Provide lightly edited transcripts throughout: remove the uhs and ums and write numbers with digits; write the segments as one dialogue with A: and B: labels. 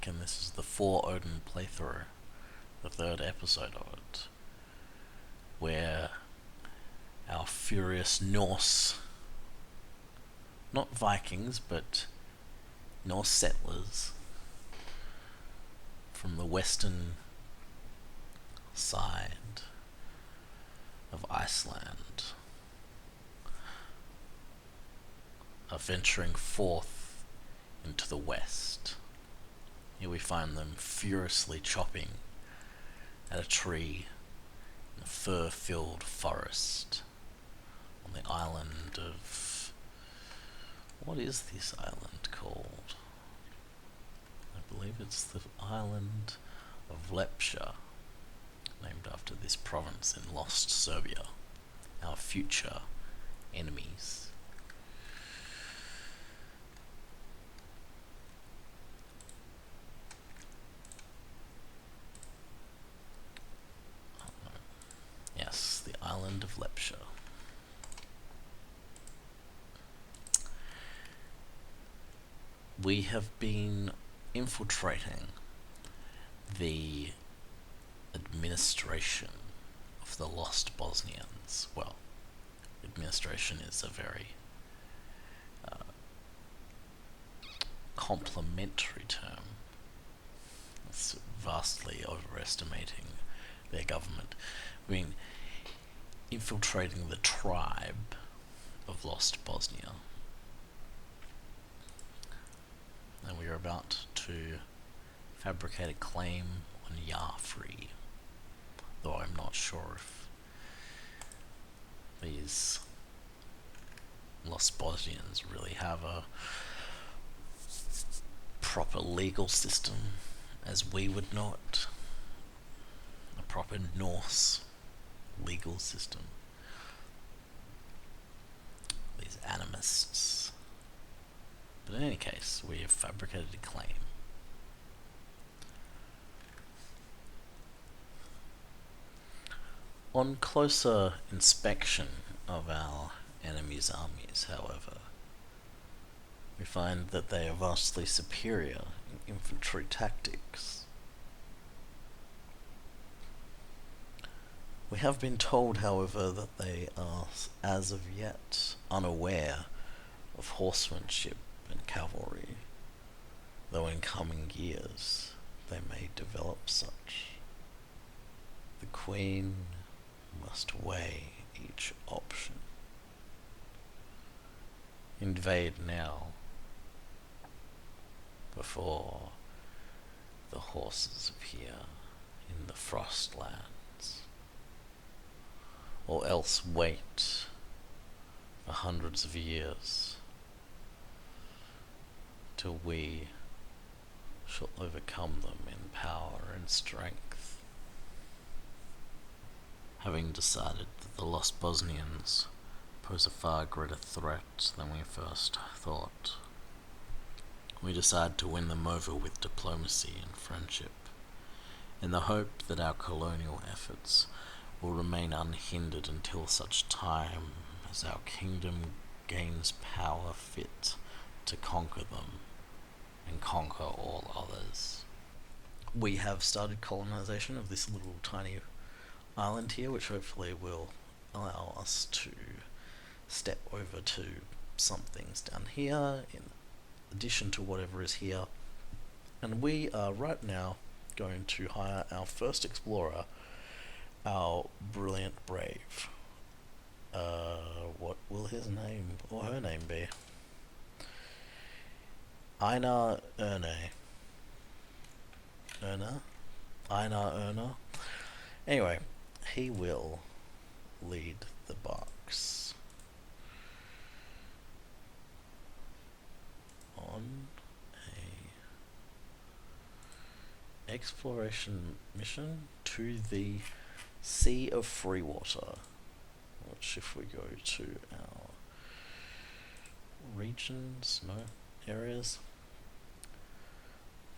A: back, and this is the For Odin playthrough, the third episode of it, where our furious Norse, not Vikings, but Norse settlers from the western side of Iceland are venturing forth into the west. Here we find them furiously chopping at a tree in a fir-filled forest on the island of... what is this island called? I believe it's the island of Lepcha, named after this province in lost Serbia, our future enemies. Yes, the island of Lepcha. We have been infiltrating the administration of the lost Bosnians. Well, administration is a very complimentary term. It's vastly overestimating their government. I mean, infiltrating the tribe of lost Bosnia. And we are about to fabricate a claim on Yafri, though I'm not sure if these lost Bosnians really have a proper legal system as we would know it, a proper Norse legal system. These animists. But in any case, we have fabricated a claim. On closer inspection of our enemy's armies, however, we find that they are vastly superior in infantry tactics. We have been told, however, that they are, as of yet, unaware of horsemanship and cavalry, though in coming years they may develop such. The Queen must weigh each option. Invade now, before the horses appear in the Frostlands, or else wait for hundreds of years till we shall overcome them in power and strength. Having decided that the lost Bosnians pose a far greater threat than we first thought, we decide to win them over with diplomacy and friendship, in the hope that our colonial efforts will remain unhindered until such time as our kingdom gains power fit to conquer them and conquer all others. We have started colonization of this little tiny island here, which hopefully will allow us to step over to some things down here in addition to whatever is here. And we are right now going to hire our first explorer, our brilliant brave. What will his name or her name be? Einar Erna. Anyway, he will lead the box on a exploration mission to the Sea of Freewater, which, if we go to our regions, areas,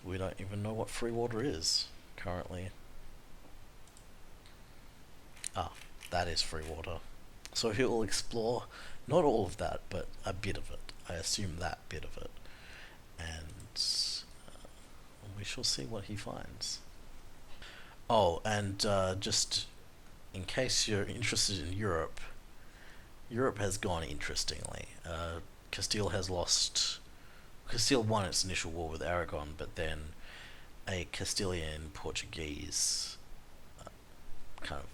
A: we don't even know what Freewater is currently. That is Freewater. So he will explore not all of that, but a bit of it. I assume that bit of it. And we we shall see what he finds. Oh, and just in case you're interested in Europe, Europe has gone interestingly. Castile has lost. Castile won its initial war with Aragon, but then a Castilian Portuguese kind of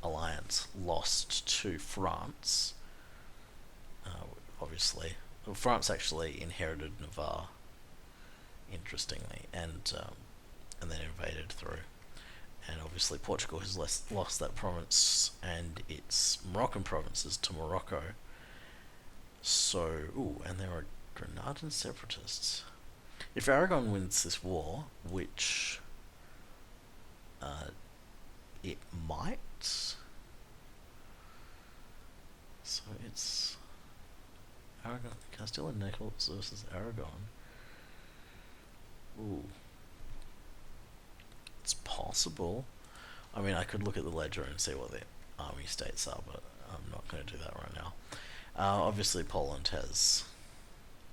A: alliance lost to France. Obviously, well, France actually inherited Navarre, interestingly, and then invaded through. And obviously, Portugal has lost that province and its Moroccan provinces to Morocco. So, and there are Granadan separatists. If Aragon wins this war, which it might, so it's Aragon, Castile and Naples versus Aragon. Ooh, it's possible. I mean, I could look at the ledger and see what the army states are, but I'm not going to do that right now. Obviously, Poland has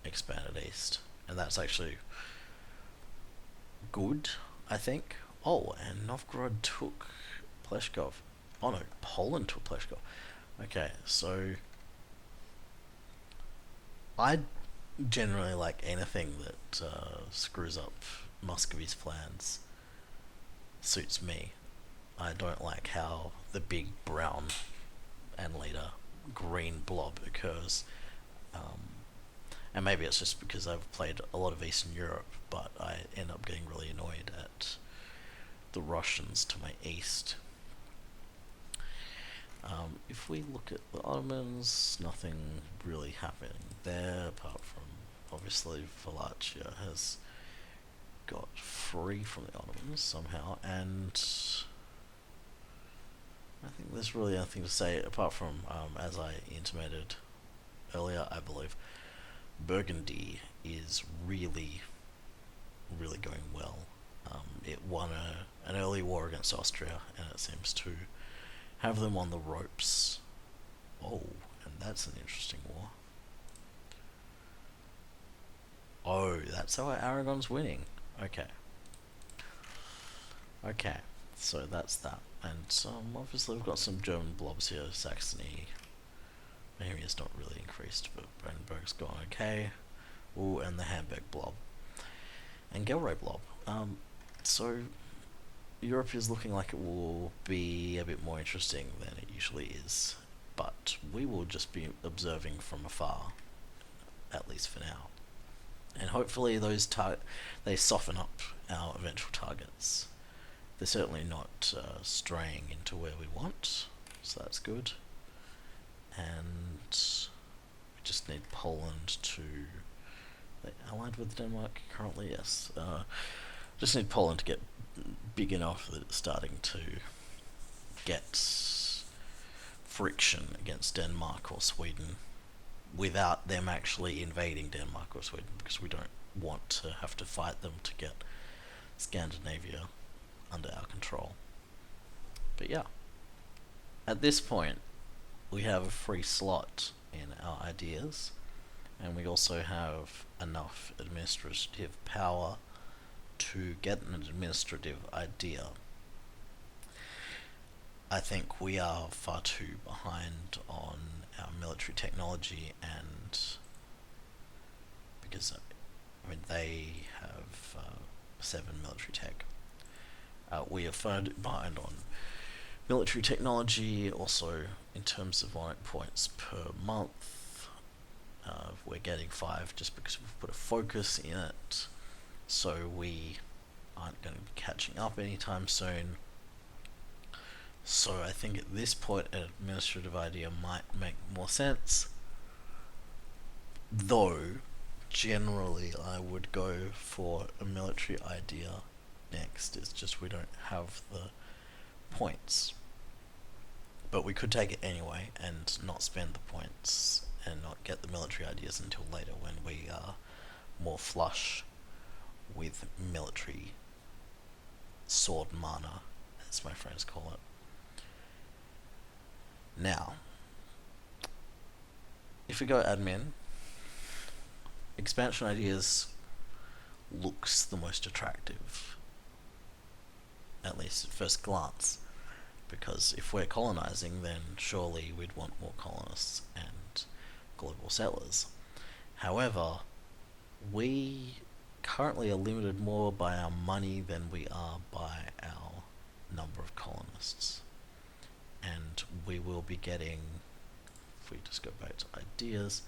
A: expanded east, and that's actually good, I think. Oh, and Novgorod took Pleshkov. Oh no, Poland took Pleshkov. Okay, so I generally like anything that screws up Muscovy's plans. Suits me. I don't like how the big brown and later green blob occurs. And maybe it's just because I've played a lot of Eastern Europe, but I end up getting really annoyed at the Russians to my east. If we look at the Ottomans, nothing really happening there apart from obviously Wallachia has got free from the Ottomans somehow, and I think there's really nothing to say apart from, as I intimated earlier, I believe Burgundy is really, really going well. It won an early war against Austria, and it seems to have them on the ropes. Oh, and that's an interesting war. Oh, that's how Aragon's winning. Okay. Okay, so that's that. And obviously we've got some German blobs here. Saxony. Bohemia's not really increased, but Brandenburg's gone okay. Ooh, and the Hamburg blob. And Gelre blob. So Europe is looking like it will be a bit more interesting than it usually is. But we will just be observing from afar, at least for now. And hopefully they soften up our eventual targets. They're certainly not straying into where we want, so that's good. And we just need Poland to... Are they allied with Denmark currently? Yes. Just need Poland to get big enough that it's starting to get friction against Denmark or Sweden without them actually invading Denmark or Sweden, because we don't want to have to fight them to get Scandinavia under our control. But yeah, at this point we have a free slot in our ideas, and we also have enough administrative power to get an administrative idea. I think we are far too behind on our military technology, and because I mean they have 7 military tech. We are far behind on military technology, also in terms of points per month. We're getting 5 just because we've put a focus in it, so we aren't going to be catching up anytime soon. So I think at this point an administrative idea might make more sense, though generally I would go for a military idea next. It's just we don't have the points, but we could take it anyway and not spend the points and not get the military ideas until later when we are more flush with military sword mana, as my friends call it. Now, if we go admin, expansion ideas looks the most attractive, at least at first glance. Because if we're colonizing, then surely we'd want more colonists and global settlers. However, we currently are limited more by our money than we are by our number of colonists. And we will be getting, if we just go back to ideas,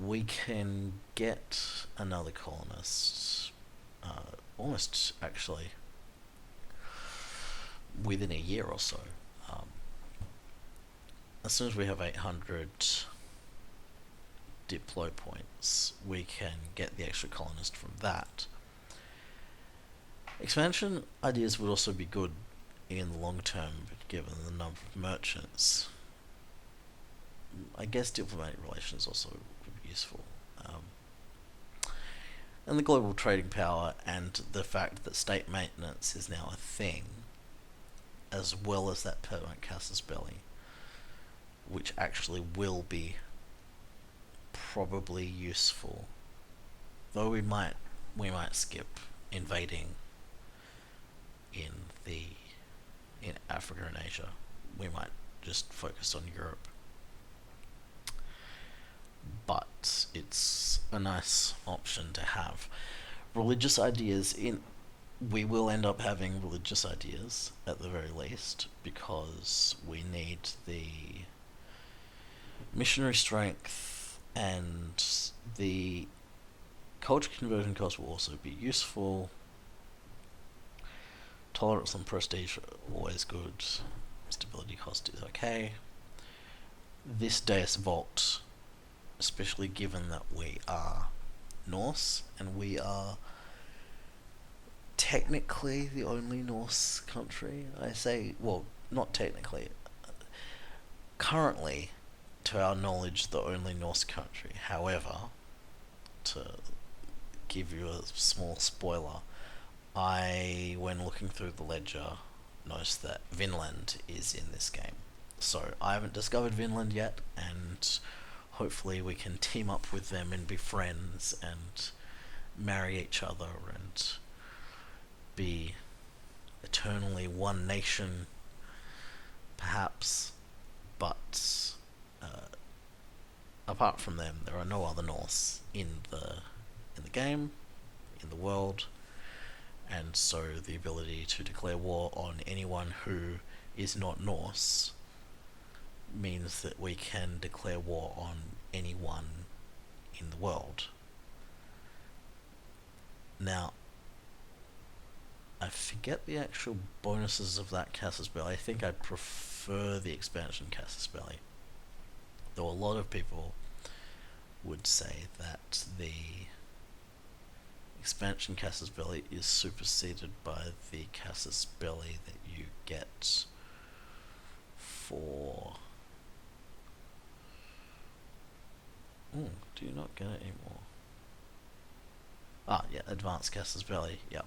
A: we can get another colonist almost actually within a year or so. As soon as we have 800 deploy points, we can get the extra colonist from that. Expansion ideas would also be good in the long term, given the number of merchants. I guess diplomatic relations also would be useful. And the global trading power and the fact that state maintenance is now a thing, as well as that permanent casus belli, which actually will be probably useful. Though we might skip invading in Africa and Asia. We might just focus on Europe. But it's a nice option to have. Religious ideas we will end up having religious ideas at the very least, because we need the missionary strength, and the culture conversion cost will also be useful. Tolerance and prestige are always good. Stability cost is okay. This Deus Vult, especially given that we are Norse, and we are technically the only Norse country. I say, well, not technically. Currently, to our knowledge, the only Norse country. However, to give you a small spoiler, when looking through the ledger, noticed that Vinland is in this game. So I haven't discovered Vinland yet, and hopefully we can team up with them and be friends and marry each other and be eternally one nation, perhaps. But apart from them, there are no other Norse in the game, in the world, and so the ability to declare war on anyone who is not Norse means that we can declare war on anyone in the world. Now, I forget the actual bonuses of that casus belli. I think I prefer the expansion casus belli, though a lot of people would say that the expansion casus belli is superseded by the casus belli that you get for... do you not get it anymore? Advanced casus belli, yeah.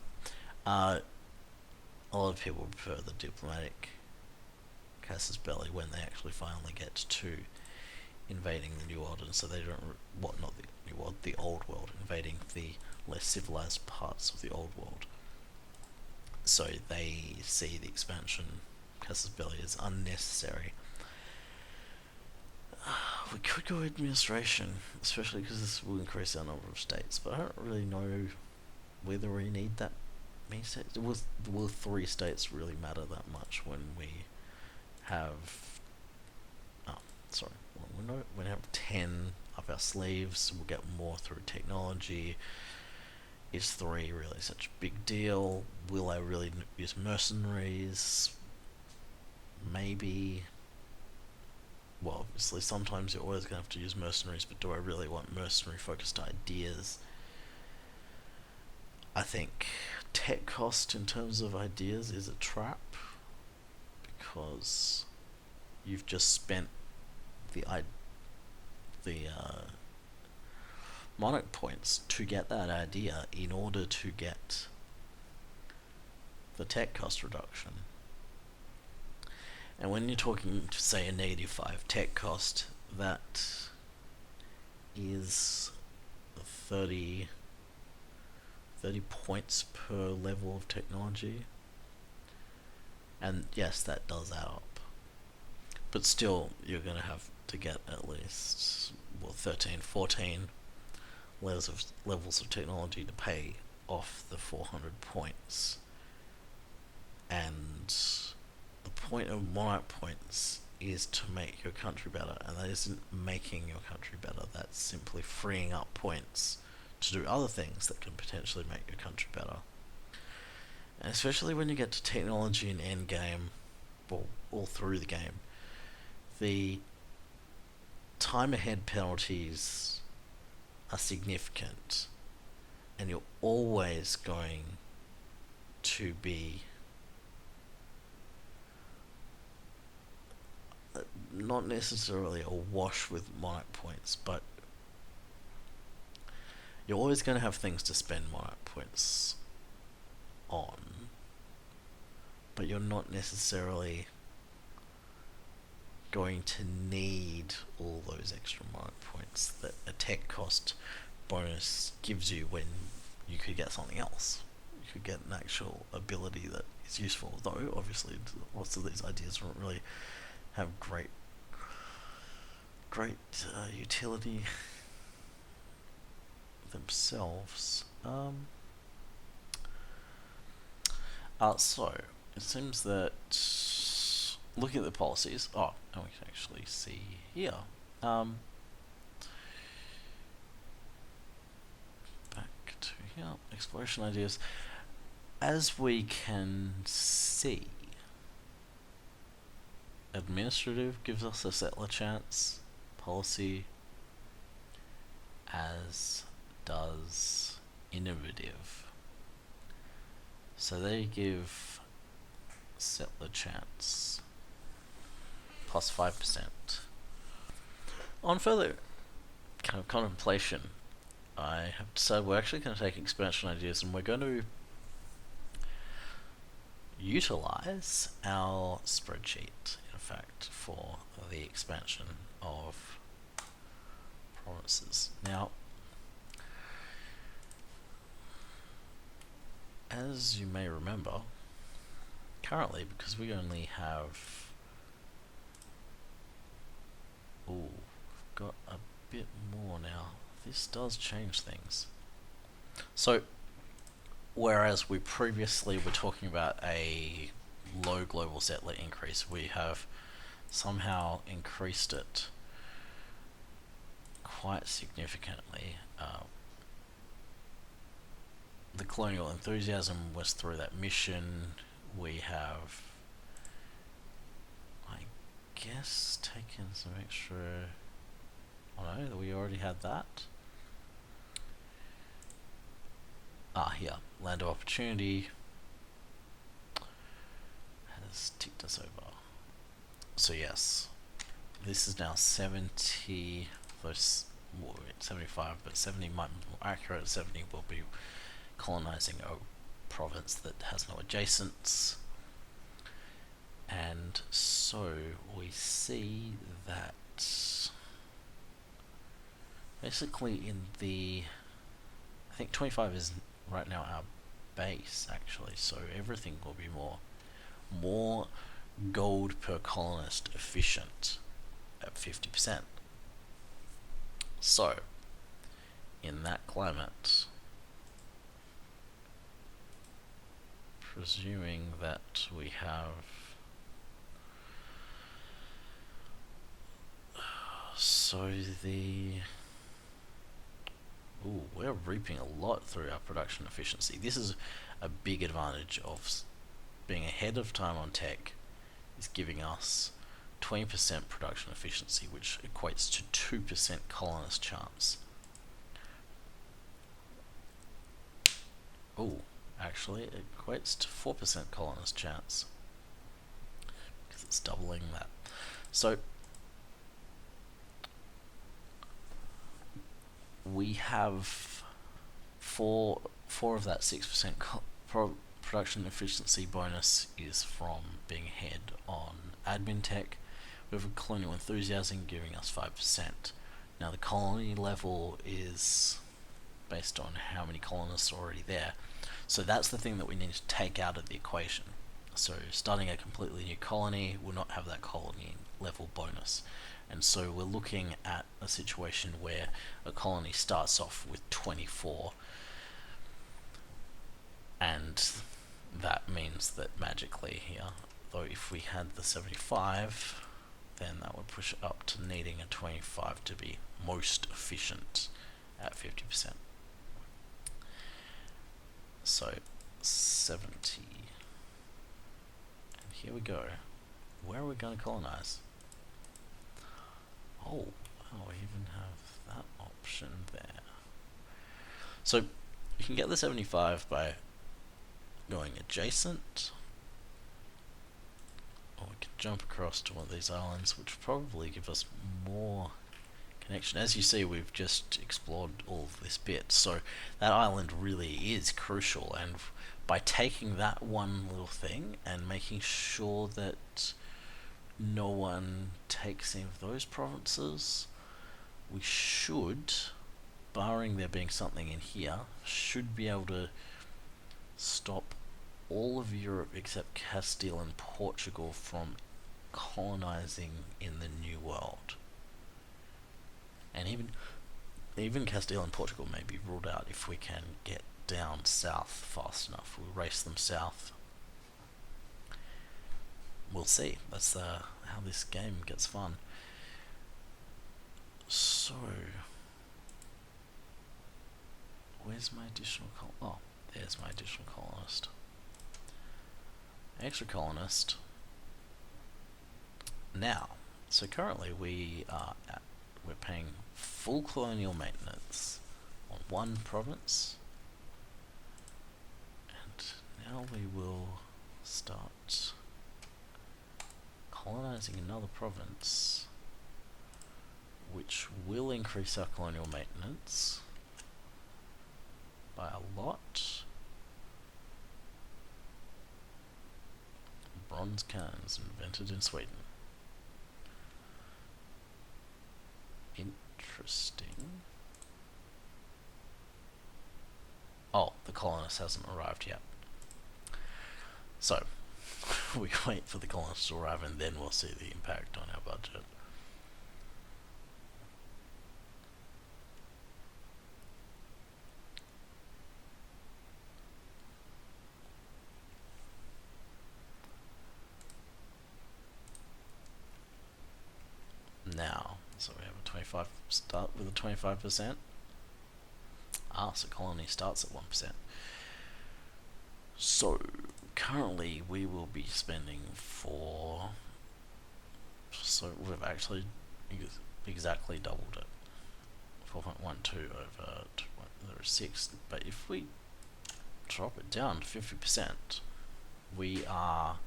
A: A lot of people prefer the diplomatic casus belli when they actually finally get to invading the New World, and so they don't... not the New World, the Old World, invading the less civilized parts of the Old World. So they see the expansion casus belli as unnecessary. We could go administration, especially because this will increase our number of states, but I don't really know whether we need that many states. Will 3 states really matter that much when we have... when we have 10 up our sleeves? We'll get more through technology. Is 3 really such a big deal? Will I really use mercenaries? Maybe. Well, obviously sometimes you're always going to have to use mercenaries, but do I really want mercenary focused ideas? I think tech cost in terms of ideas is a trap, because you've just spent the monarch points to get that idea in order to get the tech cost reduction. And when you're talking to, say, a -5 tech cost, that is 30 30 points per level of technology. And yes, that does add up. But still, you're going to have to get at least 13, 14 levels of technology to pay off the 400 points. And the point of monarch points is to make your country better, and that isn't making your country better, that's simply freeing up points to do other things that can potentially make your country better. And especially when you get to technology in endgame, or all through the game, the time ahead penalties are significant, and you're always going to be not necessarily awash with monarch points, but you're always going to have things to spend monarch points on, but you're not necessarily going to need all those extra monarch points that a tech cost bonus gives you when you could get something else. You could get an actual ability that is useful, though obviously lots of these ideas don't really have great utility themselves. So it seems that looking at the policies, and we can actually see here. Back to here, exploration ideas. As we can see, administrative gives us a settler chance. Policy, as does innovative. So they give settler chance plus 5%. On further kind of contemplation, I have decided we're actually going to take expansion ideas and we're going to utilize our spreadsheet, in fact, for the expansion of provinces. Now, as you may remember, currently, because we only have we've got a bit more now, this does change things. So whereas we previously were talking about a low global settler increase, we have somehow increased it quite significantly. The colonial enthusiasm was through that mission. We have, I guess, taken some extra. Oh no, we already had that. Here, land of opportunity has ticked us over. So yes, this is now 70. 75, but 70 might be more accurate. 70 will be colonizing a province that has no adjacents, and so we see that basically in the, I think 25 is right now our base actually, so everything will be more gold per colonist efficient at 50%. So in that climate, presuming that we have, so we're reaping a lot through our production efficiency. This is a big advantage of being ahead of time on tech, is giving us 20% production efficiency, which equates to 2% colonist chance. Actually it equates to 4% colonist chance, because it's doubling that. So we have four of that 6% production efficiency bonus is from being ahead on admin tech. We have a colonial enthusiasm giving us 5%. Now the colony level is based on how many colonists are already there. So that's the thing that we need to take out of the equation. So starting a completely new colony will not have that colony level bonus. And so we're looking at a situation where a colony starts off with 24, and that means that magically here, though if we had the 75, then that would push it up to needing a 25 to be most efficient at 50%. So 70. And here we go. Where are we going to colonize? Oh, we even have that option there. So you can get the 75 by going adjacent, or we can jump across to one of these islands, which will probably give us more connection. As you see, we've just explored all of this bit, so that island really is crucial, and by taking that one little thing and making sure that no one takes any of those provinces, we should, barring there being something in here, should be able to stop all of Europe except Castile and Portugal from colonizing in the New World. And even Castile and Portugal may be ruled out if we can get down south fast enough. We'll race them south. We'll see. That's how this game gets fun. So, where's my additional oh, there's my additional colonist. Extra colonist. Now, so currently we're paying full colonial maintenance on one province, and now we will start colonizing another province, which will increase our colonial maintenance by a lot. Bronze cannons invented in Sweden. Interesting. Oh, the colonist hasn't arrived yet. So, we wait for the colonists to arrive and then we'll see the impact on our budget. Now, so we have a 25, start with a 25%. So colony starts at 1%. So currently we will be spending for, so we've actually exactly doubled it. 4.12 over 6, but if we drop it down to 50%, we are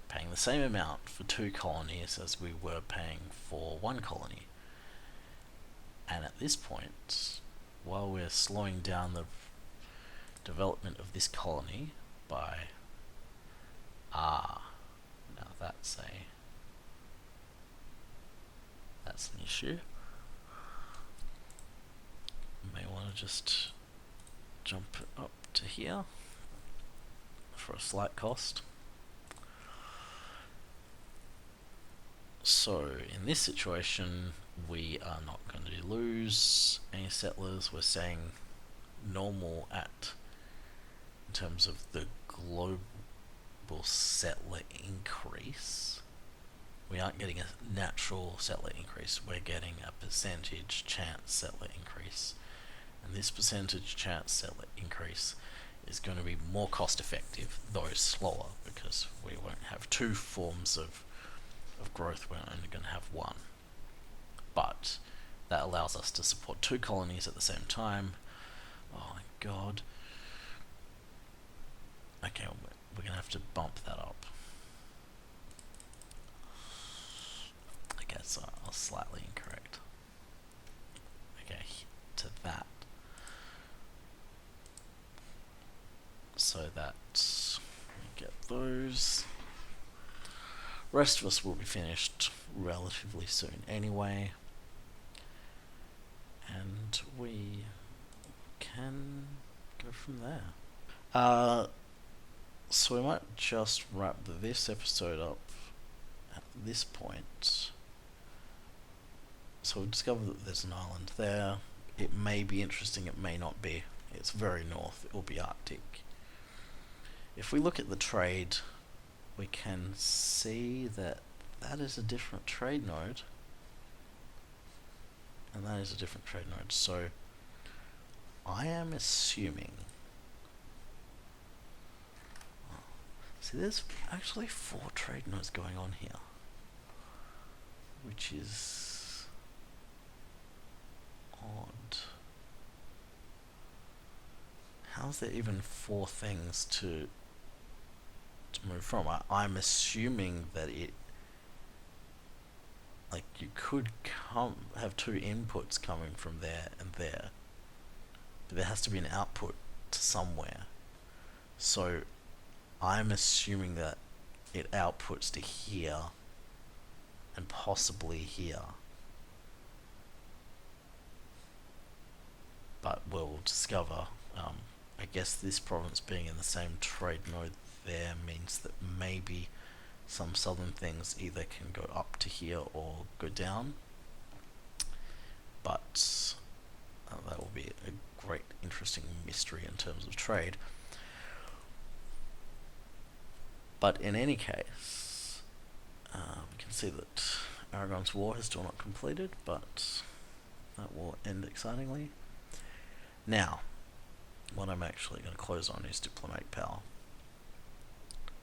A: paying the same amount for 2 colonies as we were paying for 1 colony. And at this point, while we're slowing down the development of this colony by now that's an issue. You may want to just jump it up to here for a slight cost. So in this situation, we are not going to lose any settlers. We're saying normal in terms of the global settler increase. We aren't getting a natural settler increase, we're getting a percentage chance settler increase. And this percentage chance settler increase is going to be more cost effective, though slower, because we won't have 2 forms of growth, we're only going to have 1. But that allows us to support 2 colonies at the same time. Oh my god. Okay, we're going to have to bump that up. Okay, so I was slightly incorrect. Okay, to that. So that we get those. Rest of us will be finished relatively soon anyway. And we can go from there. So we might just wrap this episode up at this point. So we've discovered that there's an island there. It may be interesting, it may not be. It's very north, it will be Arctic. If we look at the trade, we can see that that is a different trade node. And that is a different trade node. So I am assuming... See, there's actually 4 trade nodes going on here, which is odd. How's there even 4 things to move from? I'm assuming that it, like, you could have 2 inputs coming from there and there, but there has to be an output to somewhere. So I'm assuming that it outputs to here and possibly here, but we'll discover. I guess this province being in the same trade node there means that maybe some southern things either can go up to here or go down, but that will be a great interesting mystery in terms of trade. But in any case, we can see that Aragon's war is still not completed, but that will end excitingly. Now, what I'm actually going to close on is diplomatic power.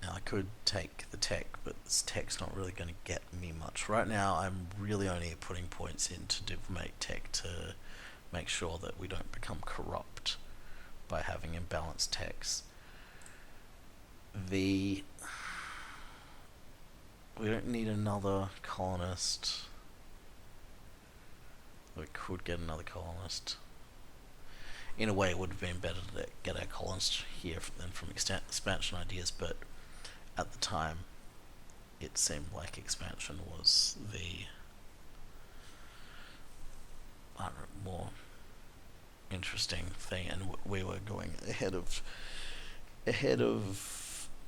A: Now, I could take the tech, but this tech's not really going to get me much. Right now, I'm really only putting points into diplomatic tech to make sure that we don't become corrupt by having imbalanced techs. We don't need another colonist. We could get another colonist. In a way, it would have been better to get our colonist here than from expansion ideas, but at the time, it seemed like expansion was the more interesting thing, and we were going ahead of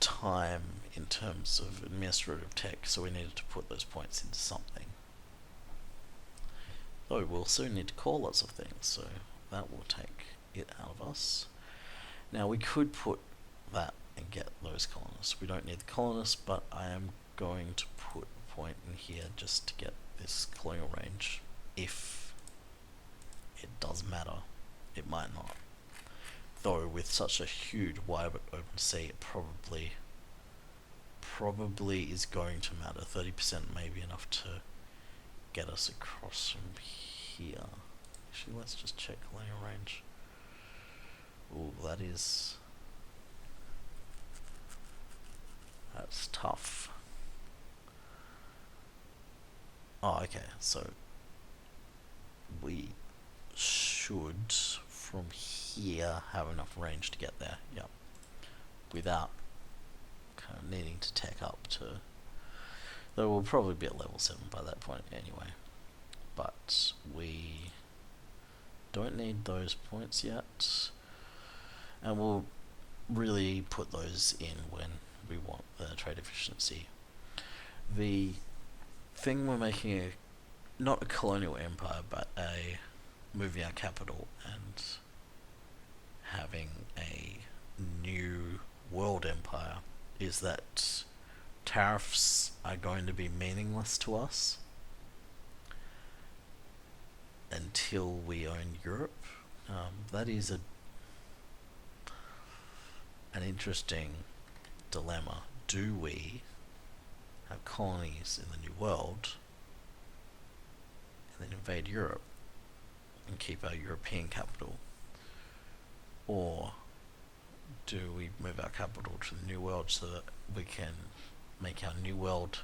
A: time in terms of administrative tech, so we needed to put those points into something. Though we'll soon need to call lots of things, so that will take it out of us. Now we could put that and get those colonists. We don't need the colonists, but I am going to put a point in here just to get this colonial range. If it does matter, it might not. Though with such a huge wide open sea, it probably is going to matter. 30% may be enough to get us across from here. Actually, let's just check colonial range. Ooh, that's tough. Oh, okay, so we should from here have enough range to get there, yep, without kind of needing to tech up to, though we'll probably be at level 7 by that point anyway, but we don't need those points yet, and we'll really put those in when we want the trade efficiency. The thing we're making not a colonial empire, but moving our capital and having a new world empire, is that tariffs are going to be meaningless to us until we own Europe. That is an interesting dilemma. Do we have colonies in the New World and then invade Europe and keep our European capital? Or do we move our capital to the New World so that we can make our New World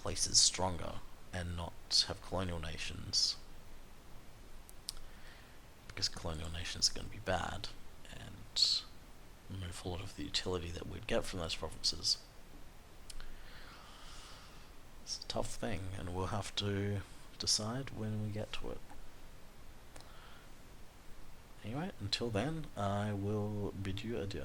A: places stronger and not have colonial nations? Because colonial nations are going to be bad and remove a lot of the utility that we'd get from those provinces. It's a tough thing, and we'll have to decide when we get to it. Anyway, until then, I will bid you adieu.